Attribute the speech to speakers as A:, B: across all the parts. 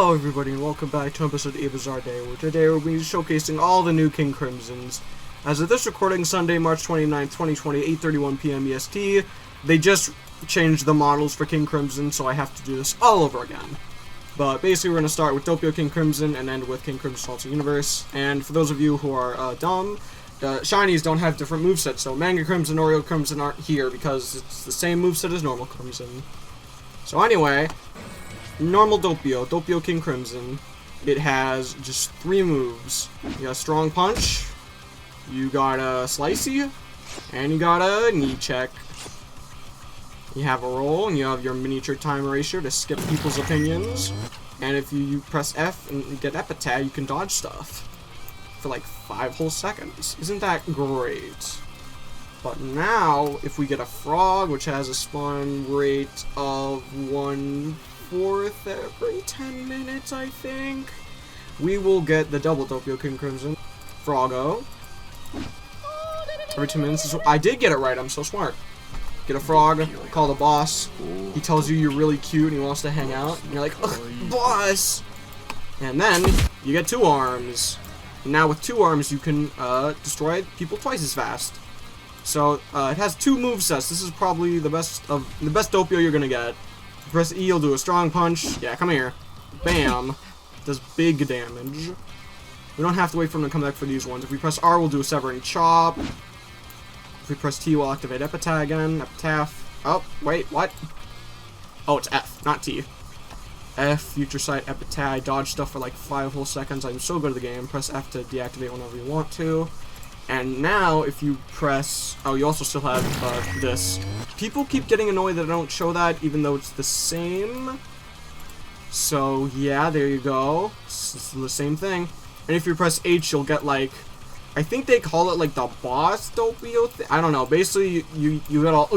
A: Hello everybody and welcome back to episode 8 Bizarre Day, where today we'll be showcasing all the new King Crimsons. As of this recording, Sunday, March 29th, 2020, 8:31 p.m. EST, they just changed the models for King Crimson, so I have to do this all over again. But basically we're going to start with Doppio King Crimson and end with King Crimson Ultimate Universe. And for those of you who are dumb, Shinies don't have different movesets, so Manga Crimson, Oreo Crimson aren't here because it's the same moveset as normal Crimson. So anyway, normal Doppio King Crimson, it has just 3 moves. You got a Strong Punch, you got a Slicey, and you got a Knee Check. You have a Roll, and you have your miniature Time Erasure to skip people's opinions. And if you press F and get Epitaph, you can dodge stuff for like 5 whole seconds. Isn't that great? But now, if we get a Frog, which has a spawn rate of 1/4 every 10 minutes, I think, we will get the double Doppio King Crimson. Froggo. Every 10 minutes. I did get it right, I'm so smart. Get a frog, call the boss. He tells you you're really cute and he wants to hang out. And you're like, ugh, boss! And then, you get 2 arms. And now with 2 arms, you can destroy people twice as fast. So, it has 2 movesets. This is probably the best Doppio you're gonna get. Press E, you'll do a Strong Punch. Yeah, come here. Bam. Does big damage. We don't have to wait for him to come back for these ones. If we press R, we'll do a Sever and Chop. If we press T, we'll activate Epitaph again. Epitaph. Oh, wait, what? Oh, it's F, not T. F, Future Sight, Epitaph. Dodge stuff for like 5 whole seconds. I'm so good at the game. Press F to deactivate whenever you want to. And now, if you press... Oh, you also still have this. People keep getting annoyed that I don't show that, even though it's the same. So, yeah, there you go. It's the same thing. And if you press H, you'll get, like... I think they call it, like, the boss Doppio thing. I don't know. Basically, you get all...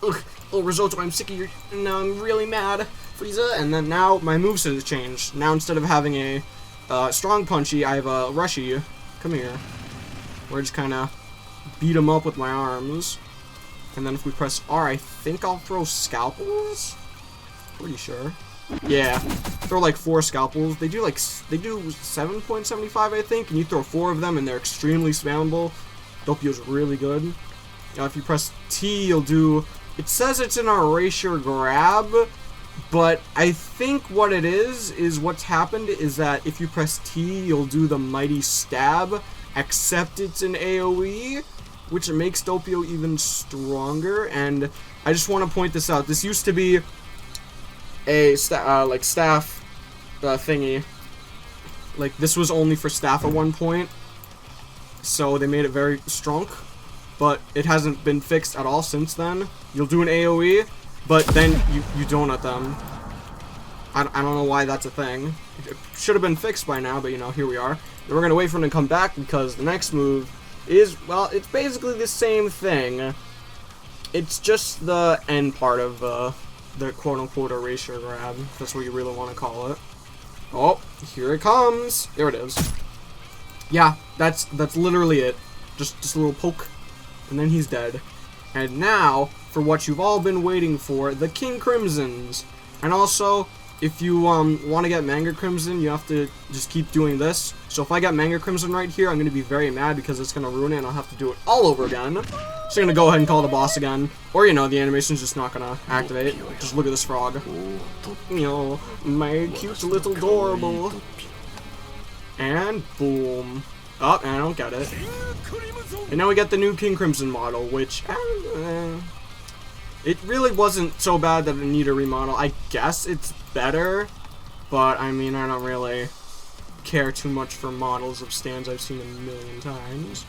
A: Oh, Risotto, I'm sick of your... No, I'm really mad. Frieza. And then now, my moveset has changed. Now, instead of having a Strong Punchy, I have a Rushy. Come here. We're just kind of beat him up with my arms. And then if we press R, I think I'll throw Scalpels? Pretty sure. Yeah, throw like 4 Scalpels. They do 7.75, I think, and you throw 4 of them and they're extremely spammable. Doppio's really good. Now if you press T, you'll do... It says it's an erasure grab, but I think what it is what's happened is that if you press T, you'll do the Mighty Stab, except it's an AoE, which makes Doppio even stronger. And I just want to point this out. This used to be a staff thingy. Like, this was only for staff at one point, so they made it very strong, but it hasn't been fixed at all since then. You'll do an AoE, but then you donut them. I don't know why that's a thing. It should have been fixed by now, but you know, here we are. And we're gonna wait for him to come back because the next move is, well, it's basically the same thing. It's just the end part of the quote-unquote erasure grab. If that's what you really want to call it. Oh, here it comes. There it is. Yeah, that's literally it. Just a little poke, and then he's dead. And now, for what you've all been waiting for, the King Crimsons. And also, if you want to get Manga Crimson, you have to just keep doing this. So if I get Manga Crimson right here, I'm going to be very mad because it's going to ruin it and I'll have to do it all over again. So I'm going to go ahead and call the boss again. Or, you know, the animation's just not going to activate. Just look at this frog. You know, my cute little adorable. And boom. Oh, and I don't get it. And now we get the new King Crimson model, which... it really wasn't so bad that it needed a remodel. I guess it's better, but I mean, I don't really care too much for models of stands I've seen a million times.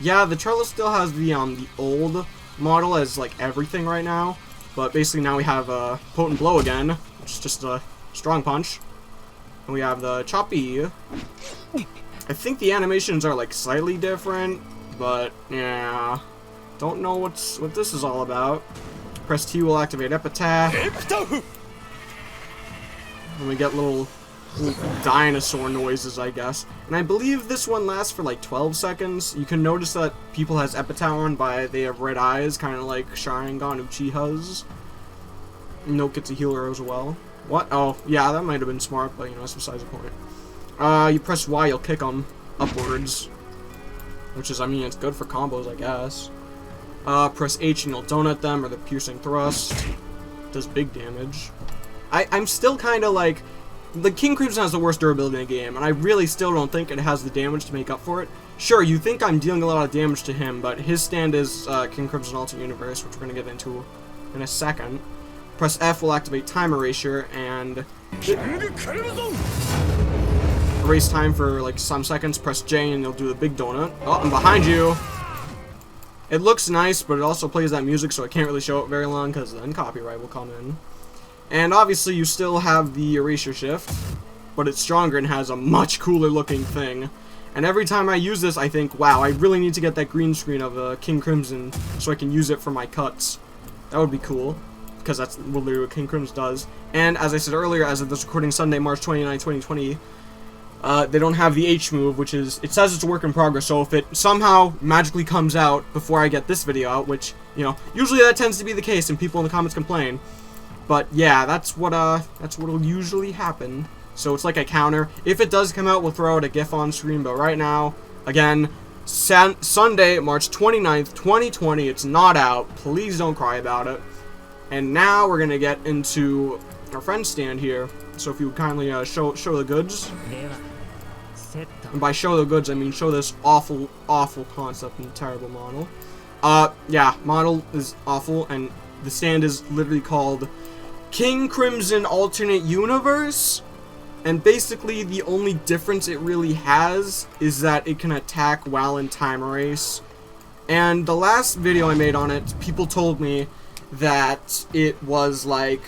A: Yeah, the trailer still has the old model as like everything right now, but basically now we have a Potent Blow again, which is just a Strong Punch, and we have the Choppy. I think the animations are like slightly different, but yeah, don't know what this is all about. Press T will activate Epitaph. And we get little dinosaur noises, I guess. And I believe this one lasts for like 12 seconds. You can notice that people has Epitaph on by they have red eyes, kind of like Sharingan Uchiha's. Note gets a healer as well. What? Oh, yeah, that might have been smart, but, you know, that's besides the point. You press Y, you'll kick them upwards. Which is, I mean, it's good for combos, I guess. Press H and you'll donut them, or the piercing thrust. Does big damage. I'm still kind of like... The King Crimson has the worst durability in the game, and I really still don't think it has the damage to make up for it. Sure, you think I'm dealing a lot of damage to him, but his stand is King Crimson Alternate Universe, which we're going to get into in a second. Press F will activate Time Erasure, and... erase time for like some seconds. Press J and you'll do the big donut. Oh, I'm behind you. It looks nice, but it also plays that music, so I can't really show it very long because then copyright will come in. And obviously you still have the erasure shift, but it's stronger and has a much cooler looking thing. And every time I use this, I think, wow, I really need to get that green screen of King Crimson so I can use it for my cuts. That would be cool, because that's literally what King Crimson does. And as I said earlier, as of this recording, Sunday, March 29, 2020, they don't have the H move, which is, it says it's a work in progress, so if it somehow magically comes out before I get this video out, which, you know, usually that tends to be the case and people in the comments complain, but yeah, that's what'll usually happen. So it's like a counter. If it does come out, we'll throw out a GIF on screen, but right now, again, Sunday, March 29th, 2020, it's not out. Please don't cry about it. And now we're gonna get into our friend stand here. So if you would kindly show the goods. And by show the goods, I mean show this awful, awful concept and terrible model. Yeah, model is awful, and the stand is literally called King Crimson Alternate Universe. And basically, the only difference it really has is that it can attack while in Time Erase. And the last video I made on it, people told me that it was like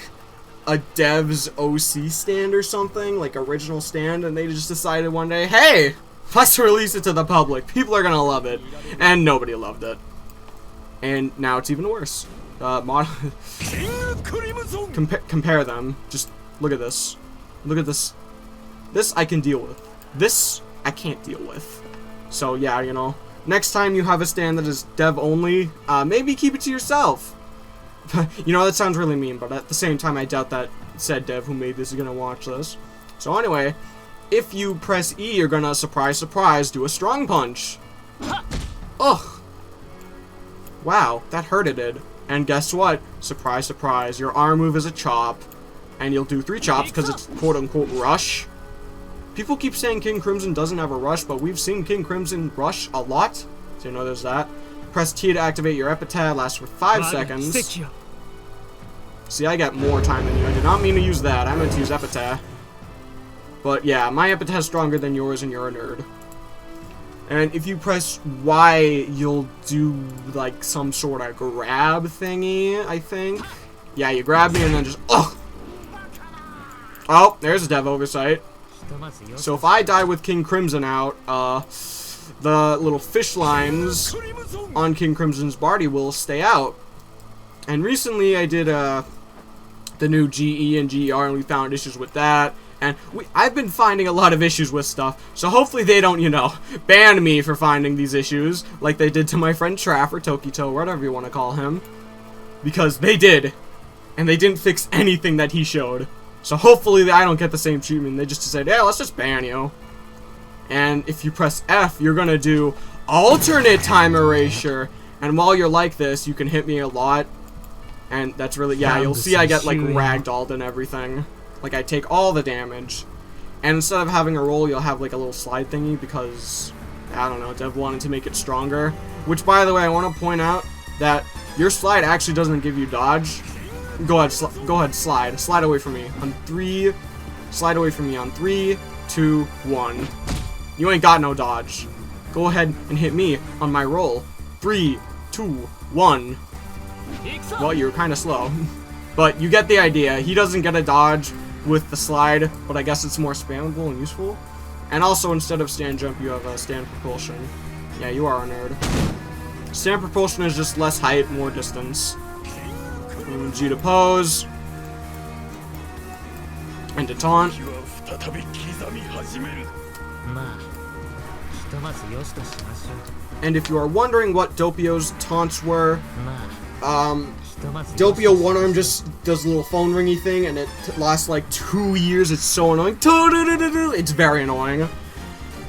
A: a dev's OC stand or something, like original stand, and they just decided one day, hey, let's release it to the public. People are gonna love it, and nobody loved it. And now it's even worse. Compare them. Just look at this. Look at this. This I can deal with. This I can't deal with. So yeah, you know, next time you have a stand that is dev only, maybe keep it to yourself. You know, that sounds really mean, but at the same time, I doubt that said dev who made this is gonna watch this. So anyway, if you press E, you're gonna, surprise, surprise, do a strong punch. Ugh. Wow, that hurt, it did. And guess what? Surprise, surprise, your arm move is a chop. And you'll do 3 chops because it's quote-unquote rush. People keep saying King Crimson doesn't have a rush, but we've seen King Crimson rush a lot. So you know there's that. Press T to activate your epitaph, lasts for 5 seconds. See, I got more time than you. I did not mean to use that. I meant to use epitaph. But yeah, my epitaph is stronger than yours and you're a nerd. And if you press Y, you'll do like some sort of grab thingy, I think. Yeah, you grab me and then just, ugh! Oh, there's a dev oversight. So if I die with King Crimson out, the little fish lines on King Crimson's body will stay out. And recently I did the new GE and GER, and we found issues with that. And I've been finding a lot of issues with stuff, so hopefully they don't, you know, ban me for finding these issues, like they did to my friend Traff, or Tokito, whatever you want to call him. Because they did, and they didn't fix anything that he showed. So hopefully I don't get the same treatment. They just decided, yeah, let's just ban you. And if you press F, you're gonna do alternate Time Erasure. And while you're like this, you can hit me a lot. And that's really, yeah, you'll see I get like ragdolled and everything. Like I take all the damage. And instead of having a roll, you'll have like a little slide thingy because, I don't know, Dev wanted to make it stronger. Which, by the way, I want to point out that your slide actually doesn't give you dodge. Go ahead, slide. Slide away from me. On 3, slide away from me on 3, 2, 1. You ain't got no dodge. Go ahead and hit me on my roll. 3, 2, 1. Well, you're kind of slow. But you get the idea. He doesn't get a dodge with the slide, but I guess it's more spammable and useful. And also, instead of stand jump, you have a stand propulsion. Yeah, you are a nerd. Stand propulsion is just less height, more distance. G to pose. And to taunt. And if you are wondering what Doppio's taunts were, Doppio one arm just does a little phone ringy thing, and it lasts like 2 years. It's so annoying. It's very annoying.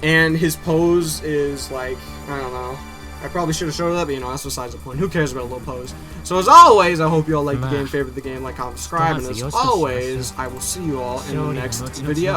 A: And his pose is like, I don't know. I probably should have showed that, but you know, that's besides the point. Who cares about a little pose? So as always, I hope you all like the game, favorite the game, like, comment, subscribe, and as always, I will see you all in the next video.